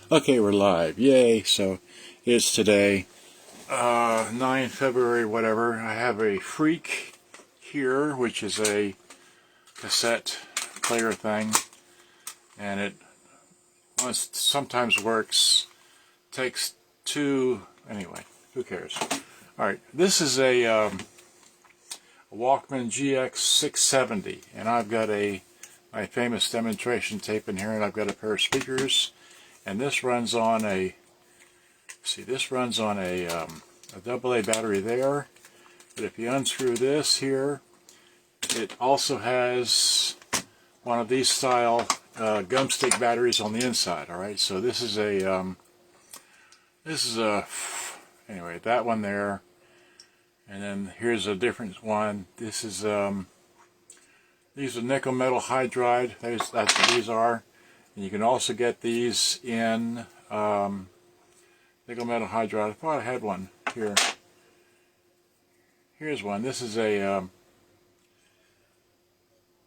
Okay, we're live. Yay. So it's today, 9 February, whatever. I have a Freak here, which is a cassette player thing. And it sometimes works. Takes two. Anyway, who cares? Alright, this is a Walkman GX670. And I've got my famous demonstration tape in here. And I've got a pair of speakers. And this runs on a, a AA battery there. But if you unscrew this here, it also has one of these style gumstick batteries on the inside. All right, so this is a, anyway, that one there. And then here's a different one. This is, these are nickel metal hydride. That's what these are. And you can also get these in nickel metal hydride. I thought I had one here. Here's one. This is a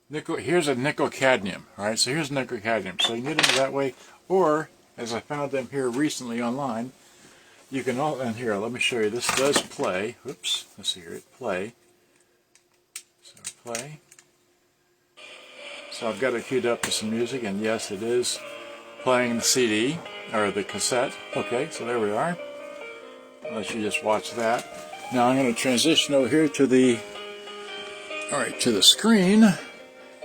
nickel. Here's a nickel cadmium. All right, so here's nickel cadmium. So you can get them that way, or as I found them here recently online, you can all. And here, let me show you. This does play. Oops. Let's see here. It play. So play. So I've got it queued up to some music, and yes, it is playing the CD, or the cassette. Okay, so there we are. I'll let you just watch that. Now I'm going to transition over here to the, to the screen,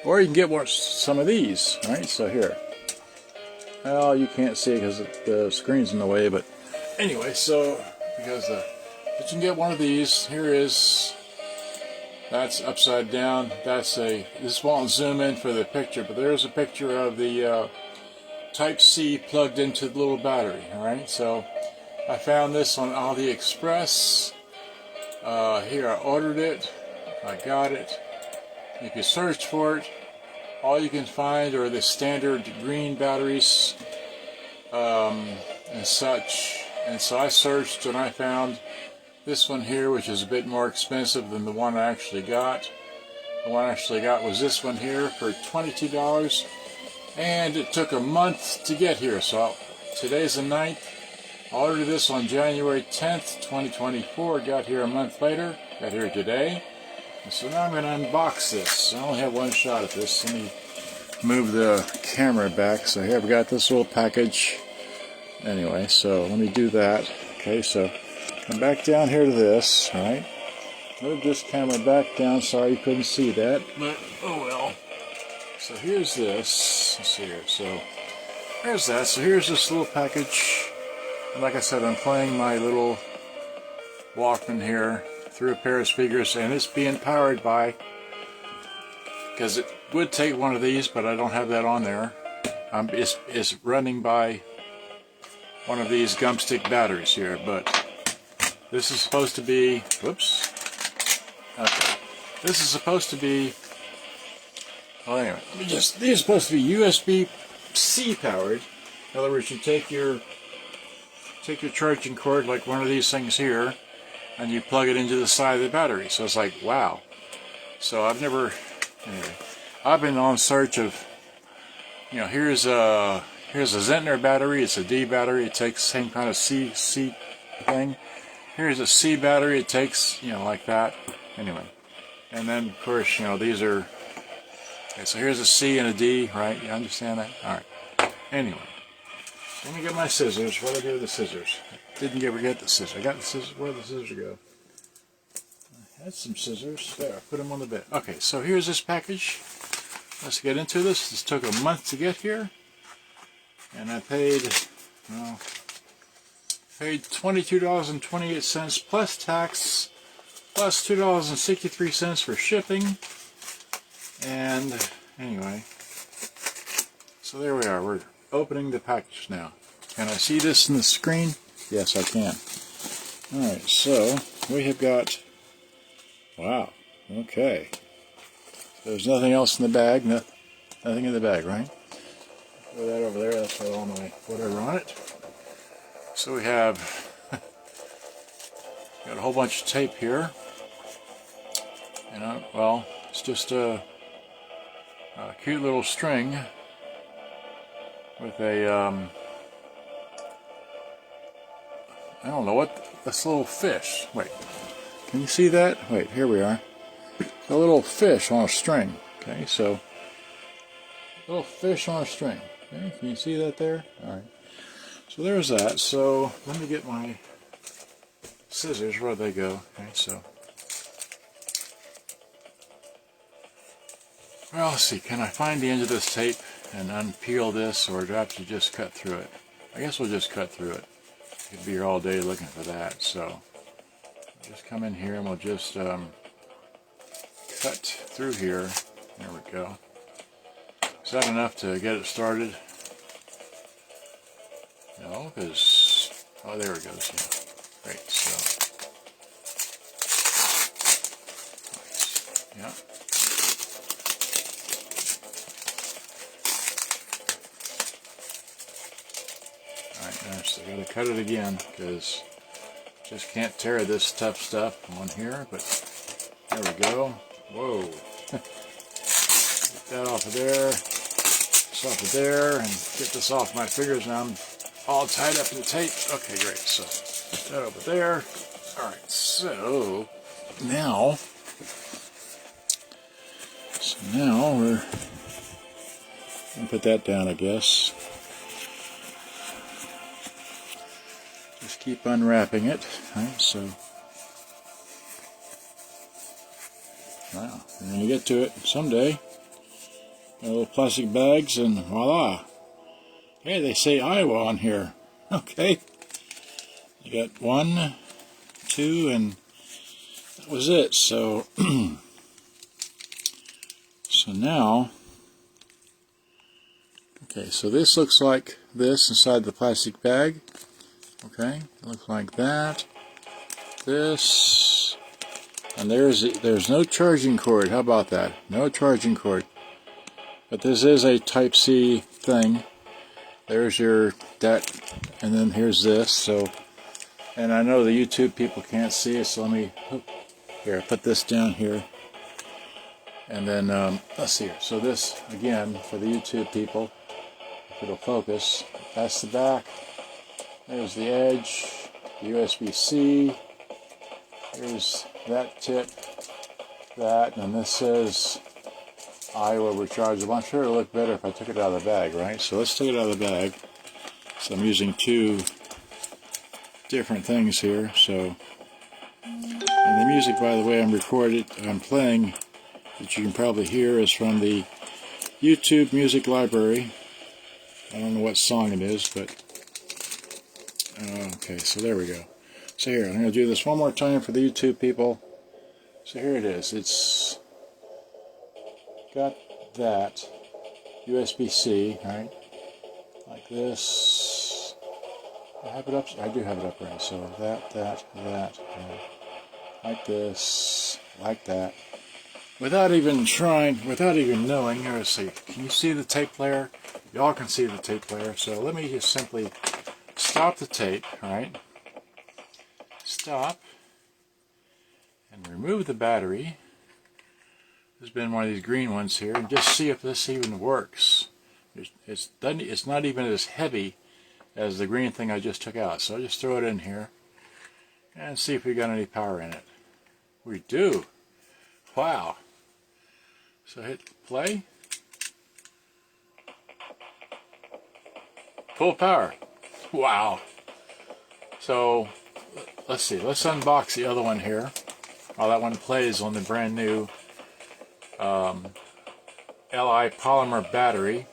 or you can get some of these. All right, so here. Well, you can't see it because the screen's in the way, but anyway, so, but you can get one of these. Here is... That's upside down. This won't zoom in for the picture, but there's a picture of the Type-C plugged into the little battery. Alright, so I found this on AliExpress. Here, I ordered it. I got it. If you search for it, all you can find are the standard green batteries and such. And so I searched and I found this one here, which is a bit more expensive than the one I actually got. The one I actually got was this one here for $22, and it took a month to get here. So today's the 9th. I ordered this on January 10th, 2024. Got here a month later. Got here today. And so now I'm going to unbox this. I only have one shot at this. Let me move the camera back. So here I've got this little package. Anyway, so let me do that. Okay, so come back down here to this, alright? Move this camera back down. Sorry you couldn't see that, but oh well. So here's this. Let's see here. So there's that. So here's this little package. And like I said, I'm playing my little Walkman here through a pair of speakers, and it's being powered by, because it would take one of these, but I don't have that on there. It's running by one of these gumstick batteries here, but this is supposed to be, whoops, okay, this is supposed to be, well anyway, these are supposed to be USB-C powered. In other words, you take your charging cord, like one of these things here, and you plug it into the side of the battery. So it's like, wow. So anyway, I've been on search of, here's a Zentner battery. It's a D battery. It takes the same kind of C thing. Here's a C battery. It takes, like that. Anyway. And then, of course, these are... Okay, so here's a C and a D, right? You understand that? Alright. Anyway. Let me get my scissors. What do I do with the scissors? I didn't ever get the scissors. I got the scissors. Where did the scissors go? I had some scissors. There. I put them on the bed. Okay, so here's this package. Let's get into this. This took a month to get here. And I paid... well... paid $22.28 plus tax, plus $2.63 for shipping. And anyway, so there we are. We're opening the package now. Can I see this in the screen? Yes, I can. Alright, so we have got, wow, okay. There's nothing else in the bag, nothing in the bag, right? Put that over there, that's got all my whatever on it. So we have got a whole bunch of tape here, and well, it's just a cute little string with a I don't know what, this little fish. Wait, can you see that? Wait, here we are. A little fish on a string. Okay, so little fish on a string. Okay, can you see that there? All right. So there's that. So let me get my scissors. Where'd they go? Okay, so. Well, let's see. Can I find the end of this tape and unpeel this, or do I have to just cut through it? I guess we'll just cut through it. Could be here all day looking for that. So just come in here and we'll just cut through here. There we go. Is that enough to get it started? No, because, oh, there it goes. Yeah. Great, so. Nice. Yeah. Alright, now so I gotta cut it again, because just can't tear this tough stuff on here, but there we go. Whoa. Get that off of there. This off of there, and get this off my fingers. Now I'm all tied up in tape. Okay, great. So that over there. Alright, so now we're gonna put that down, I guess. Just keep unwrapping it. Right, so wow, you're gonna get to it someday. Got little plastic bags, and voila. Hey, they say Iowa on here. Okay. You got 1, 2, and that was it. So, so now, okay, so this looks like this inside the plastic bag. Okay, it looks like that. This, and there's no charging cord. How about that? No charging cord. But this is a Type-C thing. There's your that, and then here's this. So, and I know the YouTube people can't see it, so let me here put this down here, and then let's see here. So this again for the YouTube people, if it'll focus. That's the back. There's the edge, the USB-C. Here's that tip, that, and this says Iowa rechargeable. I'm sure it'll look better if I took it out of the bag, right? So let's take it out of the bag. So I'm using 2 different things here. So, and the music, by the way, I'm playing, that you can probably hear, is from the YouTube music library. I don't know what song it is, but okay, so there we go. So here, I'm going to do this one more time for the YouTube people. So here it is. It's got that USB-C, right? Like this. I have it up. I do have it up right. So that. Like this, like that. Without even trying, without even knowing. Here, let's see. Can you see the tape player? Y'all can see the tape player. So let me just simply stop the tape, right? Stop and remove the battery. There's been one of these green ones here, and just see if this even works. It's not even as heavy as the green thing I just took out. So I'll just throw it in here and see if we got any power in it. We do. Wow. So hit play. Full power. Wow. So let's see. Let's unbox the other one here. While that one plays on the brand new Li-polymer battery,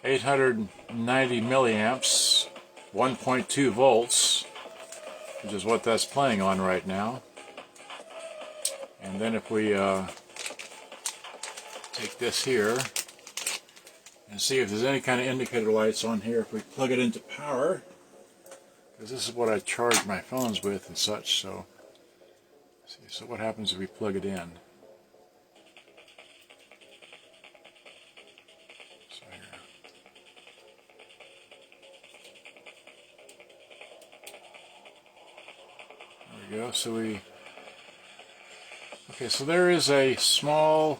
890 milliamps, 1.2 volts, which is what that's playing on right now. And then if we take this here and see if there's any kind of indicator lights on here, if we plug it into power, because this is what I charge my phones with and such. So, see, so what happens if we plug it in? So here. There we go. So we. Okay, so there is a small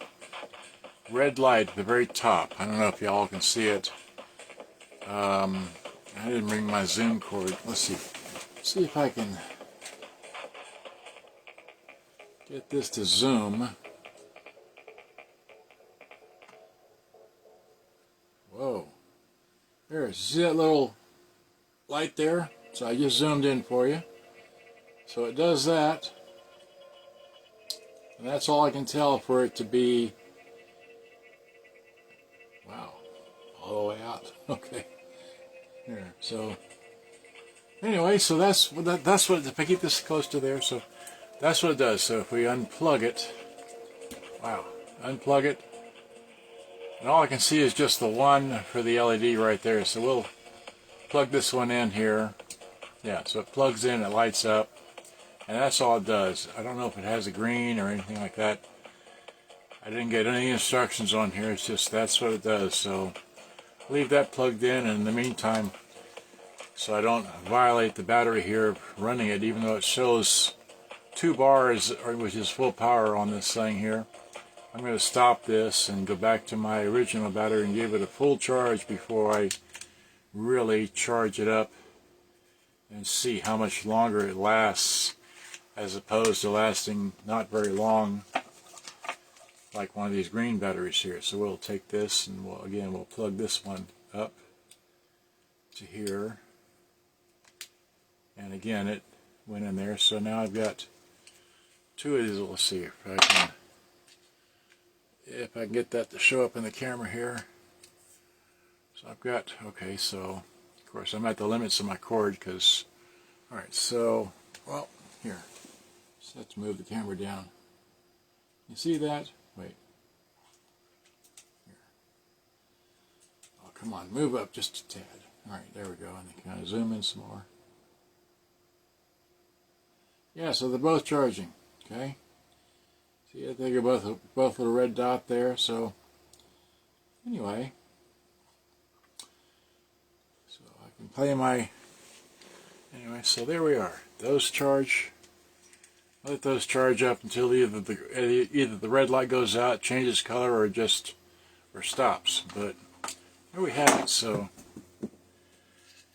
red light at the very top. I don't know if y'all can see it. I didn't bring my zoom cord. Let's see. see if I can get this to zoom. Whoa. There, see that little light there? So I just zoomed in for you. So it does that. And that's all I can tell for it to be, wow, all the way out. Okay. Here, so anyway, so that's what, if I keep this close to there, so that's what it does. So if we unplug it, wow, unplug it, and all I can see is just the one for the LED right there. So we'll plug this one in here. Yeah, so it plugs in, it lights up, and that's all it does. I don't know if it has a green or anything like that. I didn't get any instructions on here. It's just that's what it does. So leave that plugged in the meantime, so I don't violate the battery here running it, even though it shows 2 bars, which is full power on this thing here. I'm going to stop this and go back to my original battery and give it a full charge before I really charge it up and see how much longer it lasts, as opposed to lasting not very long like one of these green batteries here. So we'll take this and we'll plug this one up to here, and again it went in there. So now I've got 2 of these. Let's see if I can get that to show up in the camera here. So I've got, okay, so of course I'm at the limits of my cord because, alright, so, well, here, just have to move the camera down. You see that? Wait. Here. Oh, come on, move up just a tad. Alright, there we go, and then kind of zoom in some more. Yeah, so they're both charging, okay? See, I think they're both with a red dot there, so anyway. So I can play my, anyway, so there we are. Those charge, let those charge up until either the red light goes out, changes color, or stops. But there we have it. So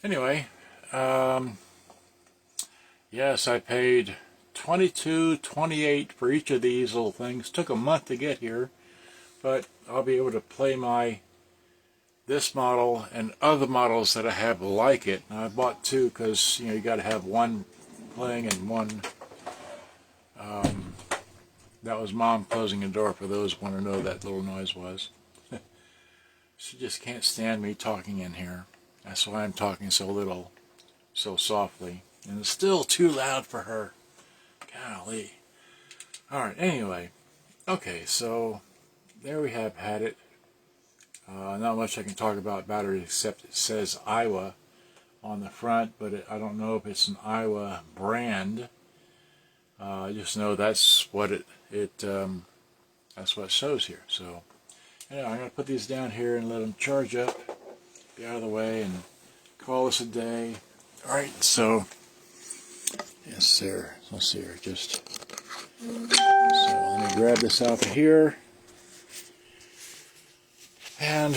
anyway, yes, I paid $22.28 for each of these little things. Took a month to get here, but I'll be able to play this model and other models that I have like it. Now I bought 2 because you got to have one playing and one. That was Mom closing the door for those who want to know what that little noise was. She just can't stand me talking in here. That's why I'm talking so little, so softly, and it's still too loud for her. Golly. Alright, anyway. Okay, so there we have had it. Not much I can talk about battery except it says Iowa on the front, but I don't know if it's an Iowa brand. I just know that's what that's what it shows here. So anyway, I'm going to put these down here and let them charge up, be out of the way, and call this a day. Alright, so yes sir, let's see here, so let me grab this out of here, and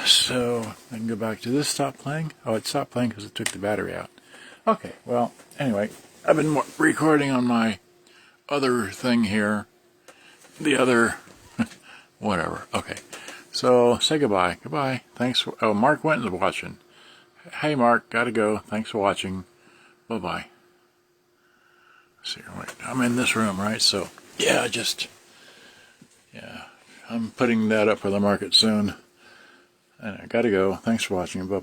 so I can go back to this. Stop playing. Oh, it stopped playing because it took the battery out. Okay, well anyway, I've been recording on my other thing here, the other whatever. Okay, so say goodbye. Goodbye. Thanks for, oh, Mark Winton's watching. Hey Mark, gotta go. Thanks for watching. Bye bye. See, wait, I'm in this room, right? So yeah, I'm putting that up for the market soon. And I gotta go. Thanks for watching. Bye.